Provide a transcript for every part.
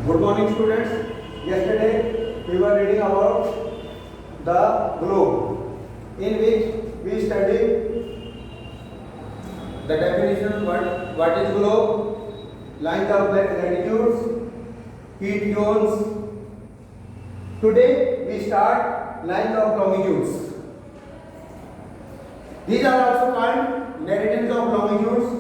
Good morning, students. Yesterday we were reading about the globe, in which we studied the definition. What is globe? Lines of latitudes, heat zones. Today we start lines of longitudes. These are also called meridians of longitudes.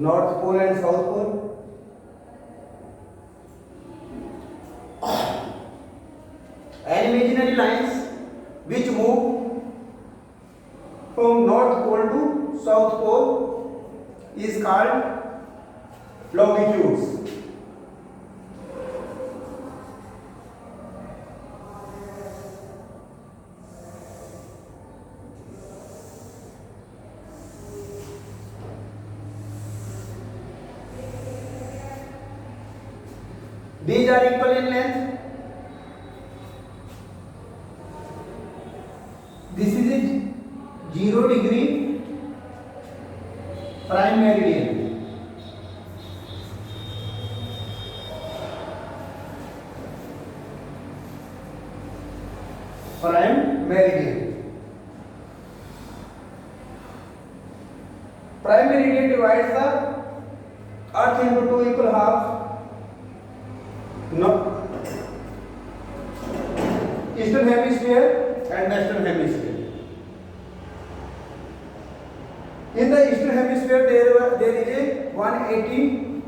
North Pole and South Pole. And imaginary lines which move from North Pole to South Pole is called longitudes. These are equal in length. This is a 0 degree prime meridian. Prime meridian. Prime meridian divides the earth into two equal halves. No. Eastern hemisphere and western hemisphere. In the eastern hemisphere there is a 180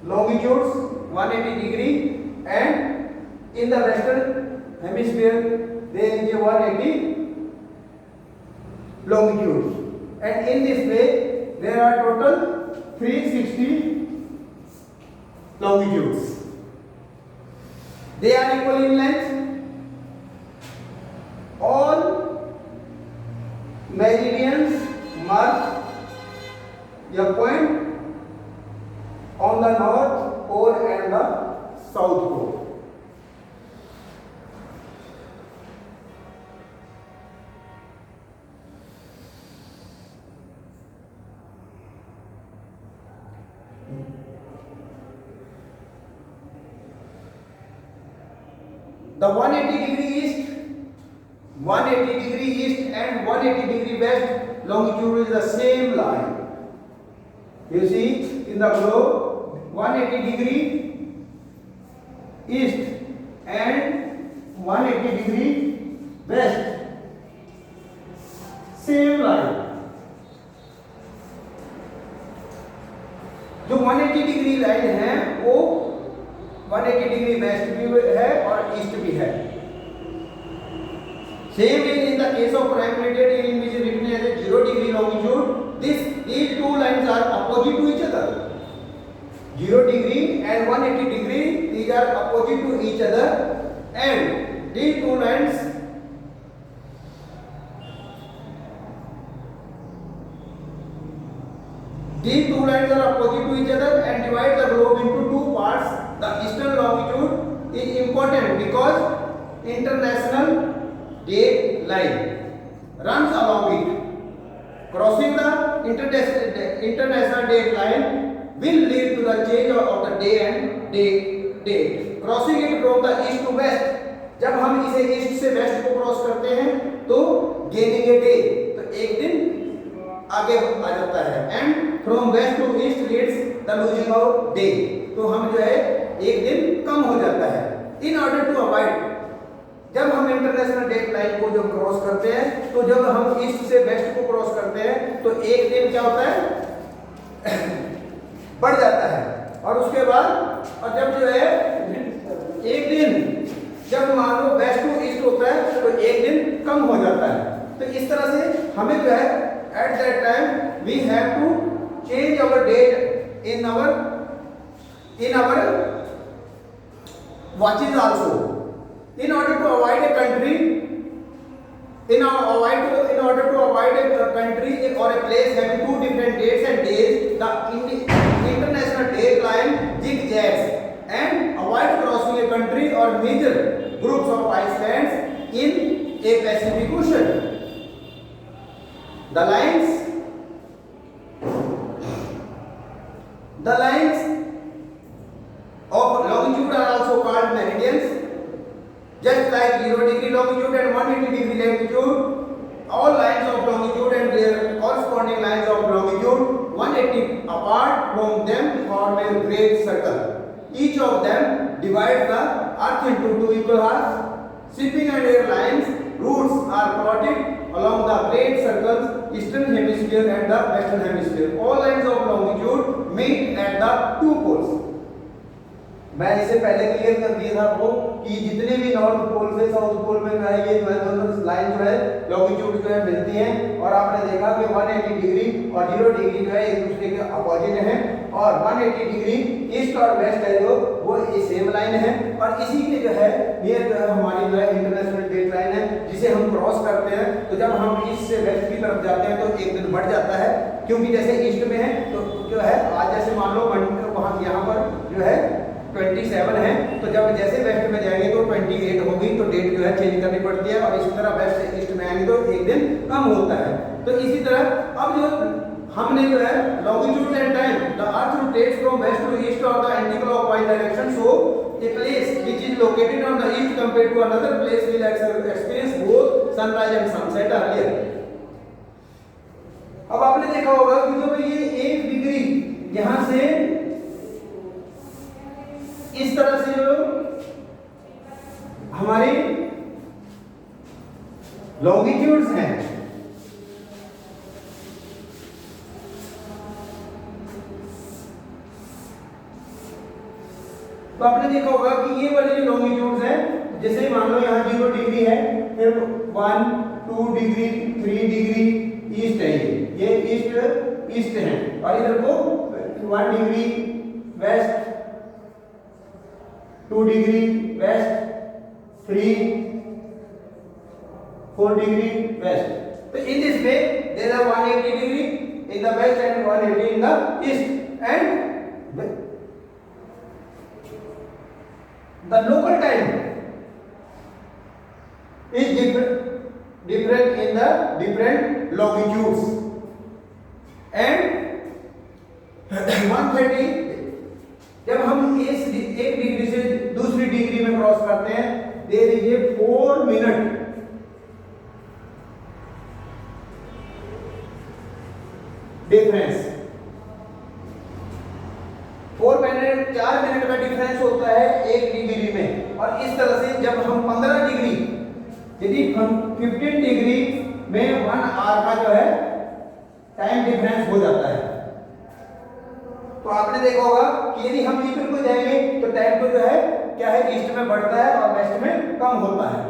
longitudes, 180 degree, and in the western hemisphere there is a 180 longitudes, and in this way there are total 360 longitudes. They are equal in length. All meridians mark a point on the North Pole and the South Pole. The 180 degree east, 180 degree east and 180 degree west longitude is the same line. You see in the globe 180 degree east and 180 degree west, same line. जो 180 degree line है वो 180 degree west भी है और east भी है. Same in the case of prime meridian, in which is written as a 0 degree longitude, these two lines are opposite to each other. 0 degree and 180 degree, these are opposite to each other, and these two lines are opposite to each other and divide the globe into two parts. The eastern longitude is important because international date line runs along it. Crossing the international date line will lead to the change of the day and date. Crossing it from the east to west, जब हम इसे east से waste को cross करते हैं तो gaining a day, तो एक दिन आगे आ जाता है, and from west to east leads the losing of day, तो हम जो है एक दिन कम हो जाता है. इन ऑर्डर टू अवॉइड, जब हम इंटरनेशनल डेट लाइन को जब क्रॉस करते हैं तो जब हम ईस्ट से वेस्ट को क्रॉस करते हैं तो एक दिन क्या होता है बढ़ जाता है, और उसके बाद और जब जो है एक दिन जब मान लो वेस्ट टू ईस्ट होता है तो एक दिन कम हो जाता है. तो इस तरह से हमें जो है at that time we have to change our date in our watches also. In order to avoid a country, in order to avoid a country or a place having two different dates and days, the international date line zigzags and avoid crossing a country or major groups of islands in a Pacific Ocean. The lines of longitude are also called meridians. Just like 0 degree longitude and 180 degree latitude, all lines of longitude and their corresponding lines of longitude 180 apart from them form a great circle. Each of them divides the earth into two equal halves. Shipping and airlines routes are plotted along the great circles, eastern hemisphere and the western hemisphere. All lines of longitude meet at the two poles. मैं इसे पहले clear कर दिया था आपको कि जितने भी नॉर्थ पोल से साउथ पोल में है ये जो है दोनों लाइन जो है लॉन्गिट्यूड जो है मिलती हैं और आपने देखा कि 180 डिग्री और 0 डिग्री जो है एक दूसरे के अपोजिट हैं और 180 डिग्री ईस्ट और वेस्ट है जो वो ये सेम लाइन है और इसी के जो है ये जो है हमारी जो है इंटरनेशनल डेट लाइन है जिसे हम क्रॉस करते हैं तो जब हम ईस्ट से वेस्ट की तरफ जाते हैं तो एक दिन बढ़ जाता है क्योंकि जैसे ईस्ट में है तो जो है आज जैसे मान लो वहाँ यहाँ पर जो है 27 है तो जब जैसे वेस्ट में जाएंगे तो 28 होगी तो डेट जो है चेंज करनी पड़ती है और इसी तरह वेस्ट से ईस्ट में आएंगे तो एक दिन कम होता है। तो इसी तरह अब जो हमने जो है longitude and time the earth rotates from west to east और the anticlockwise direction so a place which is located on the east compared to another place will experience both sunrise and sunset earlier. अब आपने देखा होगा कि जब ये 1 degree यहां से इस तरह से जो हमारी लॉन्गिट्यूड्स हैं तो आपने देखा होगा कि ये वाली जो लॉन्गिट्यूड्स हैं जैसे मान लो यहाँ 0 डिग्री है फिर 1 2 डिग्री 3 डिग्री ईस्ट है ये ईस्ट है और इधर को 1 degree west 2 degree west 3 4 degree west. तो in this way there are 180 degree in the west and 180 in the east and the local time is different in the different longitudes and 130 जब हम एक degree से दूसरी degree में cross करते हैं there is a 4 minute difference 4 minute का difference होता है एक डिग्री में और इस तरह से जब हम 15 डिग्री यदि हम 15 डिग्री में 1 आवर का जो है टाइम डिफरेंस हो जाता है तो आपने देखा होगा कि यदि हम ईस्ट को जाएंगे तो टाइम तो जो है क्या है ईस्ट में बढ़ता है और वेस्ट में कम होता है।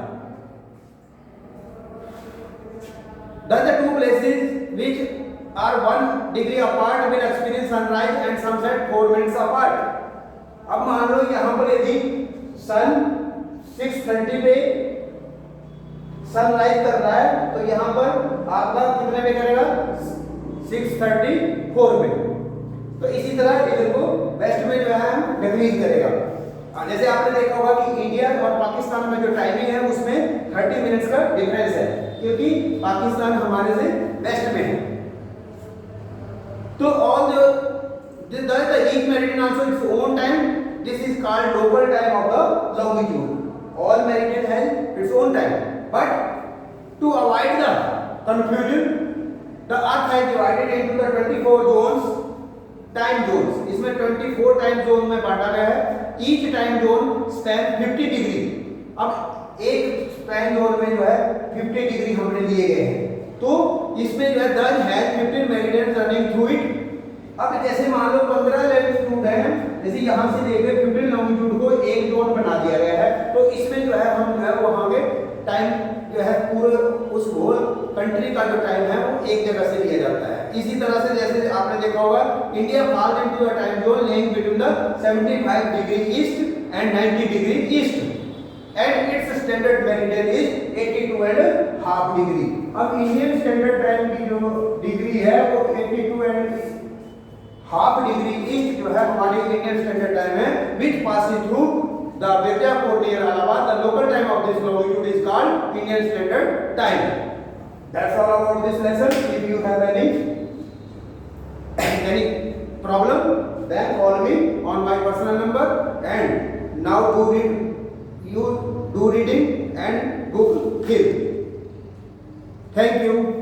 Thus the two places which are 1 degree apart will experience sunrise and sunset 4 minutes apart। अब मान लो यहाँ पर यदि सन 6:30 पे सनराइज कर रहा है तो यहाँ पर आपका कितने में करेगा 6:34 में तो इसी तरह इधर को वेस्ट में जो है डिक्रीज करेगा। जैसे आपने देखा होगा कि इंडिया और पाकिस्तान में जो टाइमिंग है उसमें 30 मिनट्स का डिफरेंस है क्योंकि पाकिस्तान हमारे से वेस्ट में है। तो all the each meridian also its own time this is called local time of the longitude all meridian has its own time but to avoid the confusion the earth has divided into the 24 zones time zones इसमें 24 time zone में बांटा गया है each time zone span 50 degree. अब एक span zone में जो है 50 डिग्री हमने लिए गए हैं तो इसमें जो है दस है 15 मेरिडियन रनिंग थ्रू इट। अब जैसे मान लो 15 लैटिट्यूड है जैसे यहाँ से लेकर 15 लॉन्गिट्यूड को एक जोन बना दिया गया है तो इसमें जो है हम जो है वहाँ के टाइम जो है पूरे उस होल कंट्री का जो टाइम है वो एक जगह से लिया जाता है। इसी तरह से जैसे आपने देखा होगा India falls into the time zone laying between the 75 degree east and 90 degree east and its standard meridian is 82 and half degree. अब इंडियन स्टैंडर्ड टाइम की जो डिग्री है वो 82 एंड हाफ डिग्री ईस्ट जो है हमारी इंडियन स्टैंडर्ड टाइम है, which passes through the Vidyapur near Allahabad. The local time of this longitude is called Indian Standard Time. That's all about this lesson. If you have any problem, then call me on my personal number. And now do reading and book fill. Thank you.